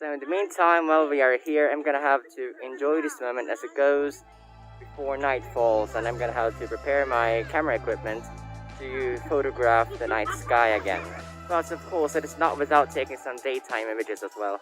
So in the meantime, while we are here, I'm gonna have to enjoy this moment as it goes before night falls, and I'm gonna have to prepare my camera equipment to photograph the night sky again. But of course, it is not without taking some daytime images as well.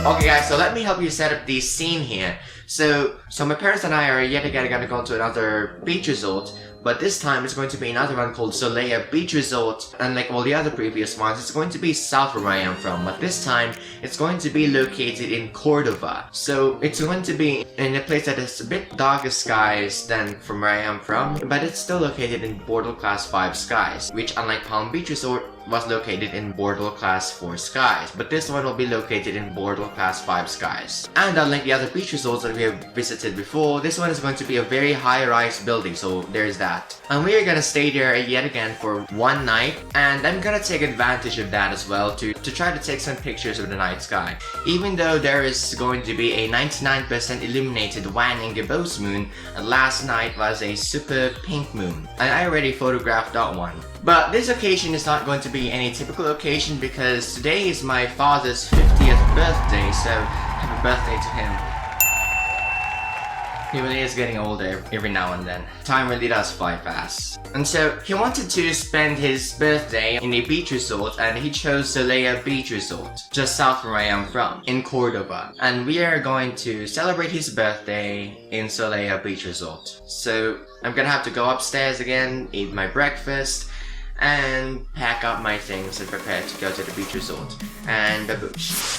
Okay guys, so let me help you set up the scene here. So my parents and I are yet again gonna go to another beach resort, but this time it's going to be another one called Solea Beach Resort. Unlike all the other previous ones, it's going to be south from where I am from, but this time it's going to be located in Cordova. So it's going to be in a place that is a bit darker skies than from where I am from, but it's still located in Bordeaux Class 5 skies, which unlike Palm Beach Resort was located in Bordeaux Class 4 skies, but this one will be located in Bordeaux Class 5 skies. And unlike the other beach resorts that we have visited before, this one is going to be a very high-rise building, so there's that. And we are gonna stay there yet again for one night, and I'm gonna take advantage of that as well to try to take some pictures of the night sky. Even though there is going to be a 99% illuminated Wan and Gibbous moon, and last night was a super pink moon, and I already photographed that one. But this occasion is not going to be any typical occasion because today is my father's 50th birthday, so happy birthday to him. He really is getting older every now and then. Time really does fly fast. And so he wanted to spend his birthday in a beach resort, and he chose Solea Beach Resort, just south from where I am from, in Cordova. And we are going to celebrate his birthday in Solea Beach Resort. So I'm gonna have to go upstairs again, eat my breakfast, and pack up my things and prepare to go to the beach resort. And baboosh.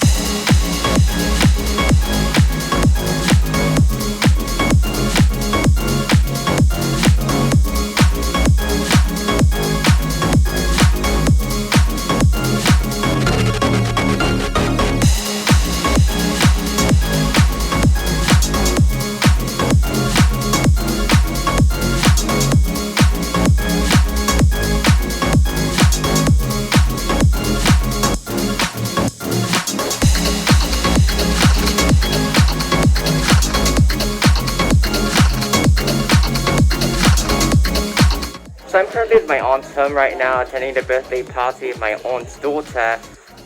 So I'm currently at my aunt's home right now, attending the birthday party of my aunt's daughter,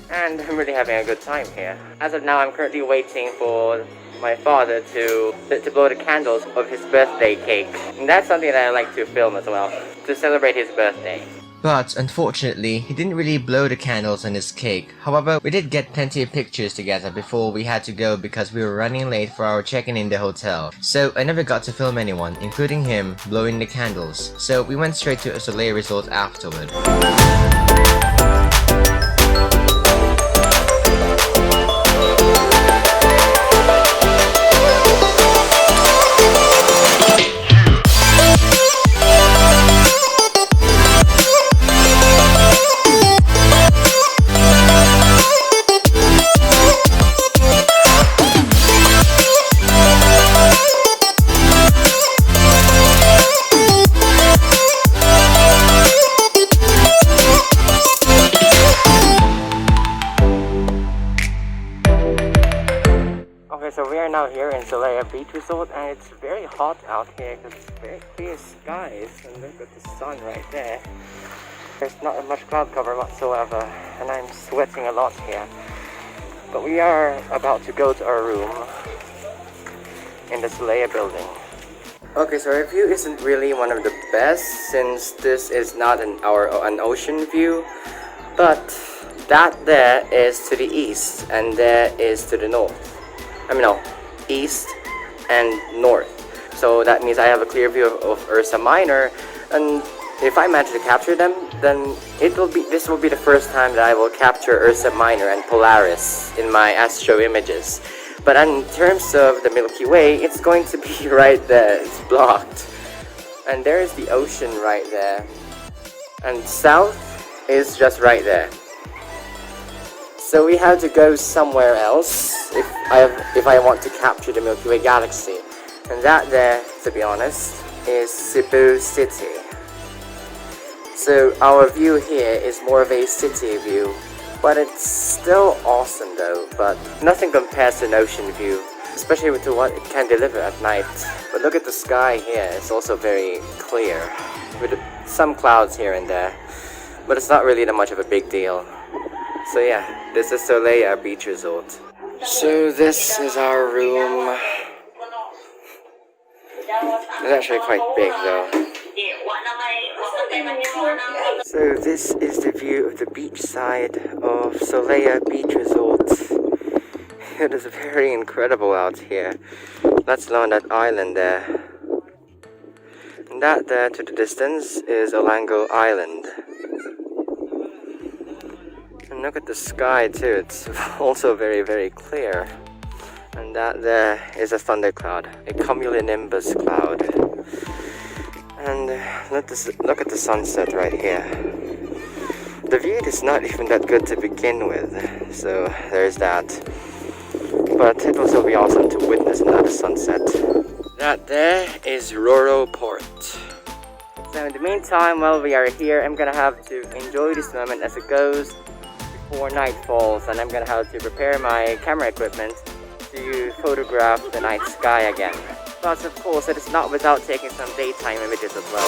and I'm really having a good time here. As of now, I'm currently waiting for my father to blow the candles of his birthday cake. And that's something that I like to film as well, to celebrate his birthday. But unfortunately, he didn't really blow the candles on his cake. However, we did get plenty of pictures together before we had to go because we were running late for our check-in in the hotel. So I never got to film anyone, including him, blowing the candles. So we went straight to a Solea resort afterward. So we are now here in Solea Beach Resort, and it's very hot out here because it's very clear skies, and look at the sun right there. There's not much cloud cover whatsoever, and I'm sweating a lot here. But we are about to go to our room in the Solea building. Okay, so our view isn't really one of the best since this is not an ocean view, but that there is to the east and there is to the north. East and north. So that means I have a clear view of Ursa Minor, and if I manage to capture them, then this will be the first time that I will capture Ursa Minor and Polaris in my astro images. But in terms of the Milky Way, it's going to be right there. It's blocked. And there is the ocean right there. And south is just right there. So we have to go somewhere else if I want to capture the Milky Way galaxy. And that there, to be honest, is Cebu City. So our view here is more of a city view, But it's still awesome though, but nothing compares to an ocean view, especially with what it can deliver at night. But look at the sky here, it's also very clear, with some clouds here and there, but it's not really that much of a big deal. So yeah, this is Solea Beach Resort. So this is our room. It's actually quite big though. So this is the view of the beach side of Solea Beach Resort. It is very incredible out here, let alone that island there. And that there to the distance is Olango Island. And look at the sky too, it's also very clear. And that there is a thundercloud, a cumulonimbus cloud. And look at the sunset right here. The view is not even that good to begin with, so there's that. But it will still be awesome to witness another sunset. That there is Roro Port. So in the meantime, while we are here, I'm gonna have to enjoy this moment as it goes before night falls, and I'm gonna have to prepare my camera equipment to photograph the night sky again. But of course, it is not without taking some daytime images as well.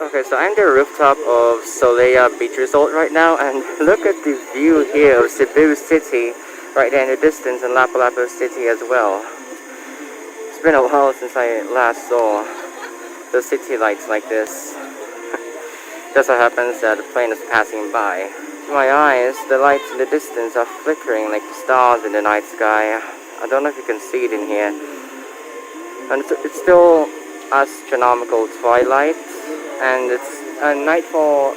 Okay, so I'm at the rooftop of Solea Beach Resort right now, and look at the view here of Cebu City right there in the distance, and Lapu-Lapu City as well. It's been a while since I last saw the city lights like this. Just so happens that a plane is passing by. To my eyes, the lights in the distance are flickering like the stars in the night sky. I don't know if you can see it in here. And it's still astronomical twilight, and nightfall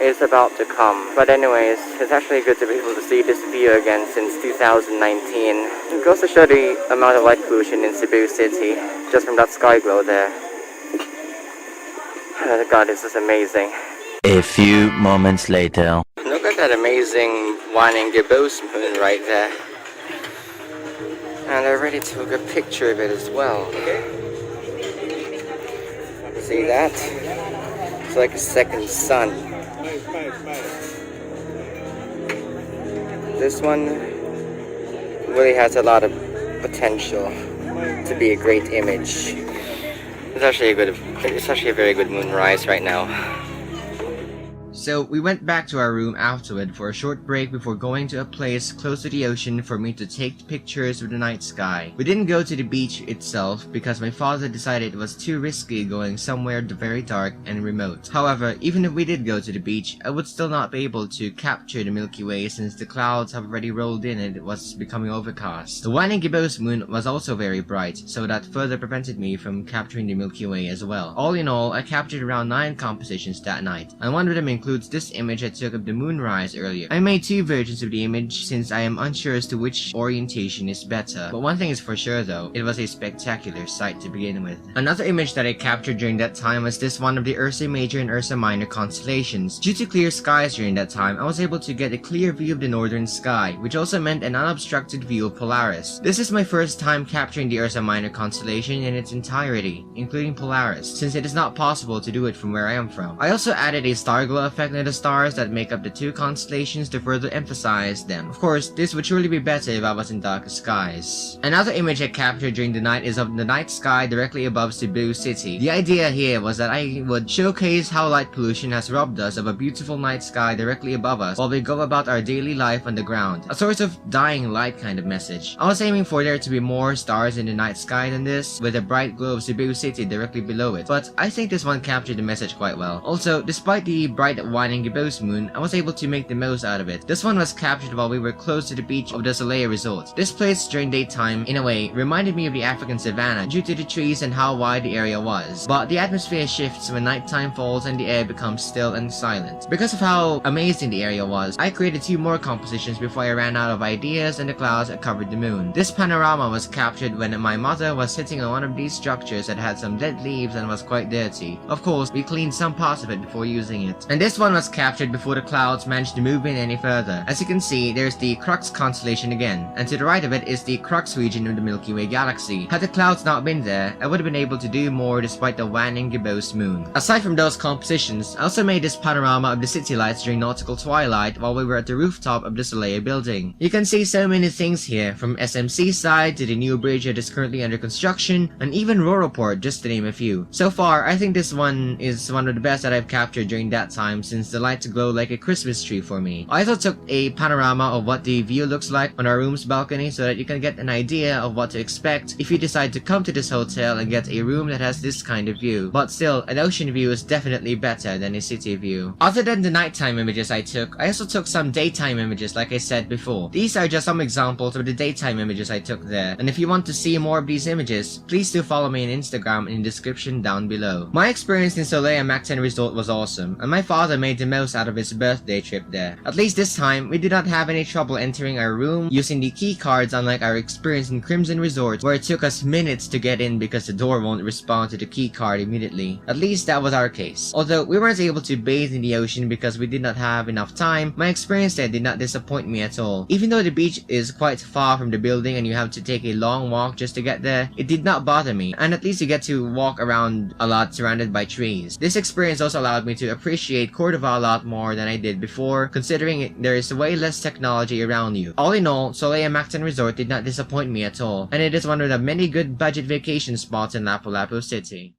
is about to come. But anyways, it's actually good to be able to see this view again since 2019. It goes to show the amount of light pollution in Cebu City, just from that sky glow there. Oh God, this is amazing. A few moments later. Look at that amazing waning gibbous moon right there. And I already took a picture of it as well. See that? It's like a second sun. This one really has a lot of potential to be a great image. It's actually a very good moonrise right now. So we went back to our room afterward for a short break before going to a place close to the ocean for me to take pictures of the night sky. We didn't go to the beach itself because my father decided it was too risky going somewhere very dark and remote. However, even if we did go to the beach, I would still not be able to capture the Milky Way since the clouds have already rolled in and it was becoming overcast. The waning gibbous moon was also very bright, so that further prevented me from capturing the Milky Way as well. All in all, I captured around 9 compositions that night, and one of them includes this image I took of the moonrise earlier. I made 2 versions of the image since I am unsure as to which orientation is better, but one thing is for sure though, it was a spectacular sight to begin with. Another image that I captured during that time was this one of the Ursa Major and Ursa Minor constellations. Due to clear skies during that time, I was able to get a clear view of the northern sky, which also meant an unobstructed view of Polaris. This is my first time capturing the Ursa Minor constellation in its entirety, including Polaris, since it is not possible to do it from where I am from. I also added a star glow effect affecting the stars that make up the two constellations to further emphasize them. Of course, this would surely be better if I was in darker skies. Another image I captured during the night is of the night sky directly above Cebu City. The idea here was that I would showcase how light pollution has robbed us of a beautiful night sky directly above us while we go about our daily life on the ground. A sort of dying light kind of message. I was aiming for there to be more stars in the night sky than this, with a bright glow of Cebu City directly below it, but I think this one captured the message quite well. Also, despite the bright waning gibbous moon, I was able to make the most out of it. This one was captured while we were close to the beach of the Solea Resort. This place during daytime, in a way, reminded me of the African savannah due to the trees and how wide the area was, but the atmosphere shifts when nighttime falls and the air becomes still and silent. Because of how amazing the area was, I created 2 more compositions before I ran out of ideas and the clouds that covered the moon. This panorama was captured when my mother was sitting on one of these structures that had some dead leaves and was quite dirty. Of course, we cleaned some parts of it before using it. And this one was captured before the clouds managed to move in any further. As you can see, there's the Crux constellation again, and to the right of it is the Crux region of the Milky Way galaxy. Had the clouds not been there, I would have been able to do more despite the waning gibbous moon. Aside from those compositions, I also made this panorama of the city lights during nautical twilight while we were at the rooftop of the Solea building. You can see so many things here, from SMC side to the new bridge that is currently under construction, and even Roroport, just to name a few. So far, I think this one is one of the best that I've captured during that time since the lights glow like a Christmas tree for me. I also took a panorama of what the view looks like on our room's balcony so that you can get an idea of what to expect if you decide to come to this hotel and get a room that has this kind of view. But still, an ocean view is definitely better than a city view. Other than the nighttime images I also took some daytime images like I said before. These are just some examples of the daytime images I took there, and if you want to see more of these images, please do follow me on Instagram in the description down below. My experience in Solea Mactan Resort was awesome, and my father made the most out of his birthday trip there. At least this time, we did not have any trouble entering our room using the key cards, unlike our experience in Crimson Resort where it took us minutes to get in because the door won't respond to the key card immediately. At least that was our case. Although we weren't able to bathe in the ocean because we did not have enough time, my experience there did not disappoint me at all. Even though the beach is quite far from the building and you have to take a long walk just to get there, it did not bother me, and at least you get to walk around a lot surrounded by trees. This experience also allowed me to appreciate Cordova a lot more than I did before, considering there is way less technology around you. All in all, Solea Mactan Resort did not disappoint me at all, and it is one of the many good budget vacation spots in Lapu-Lapu City.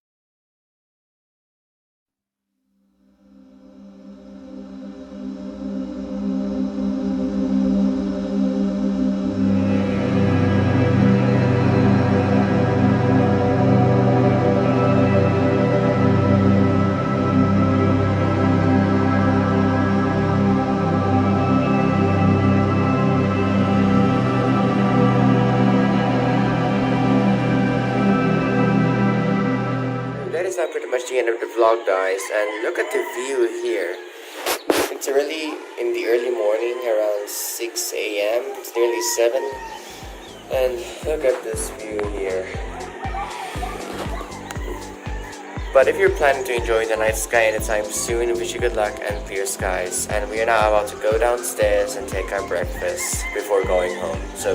Pretty much the end of the vlog, guys, and look at the view here. It's really in the early morning, around 6 a.m. It's nearly 7, and look at this view here. But if you're planning to enjoy the night sky anytime soon, we wish you good luck and clear skies. And we are now about to go downstairs and take our breakfast before going home. So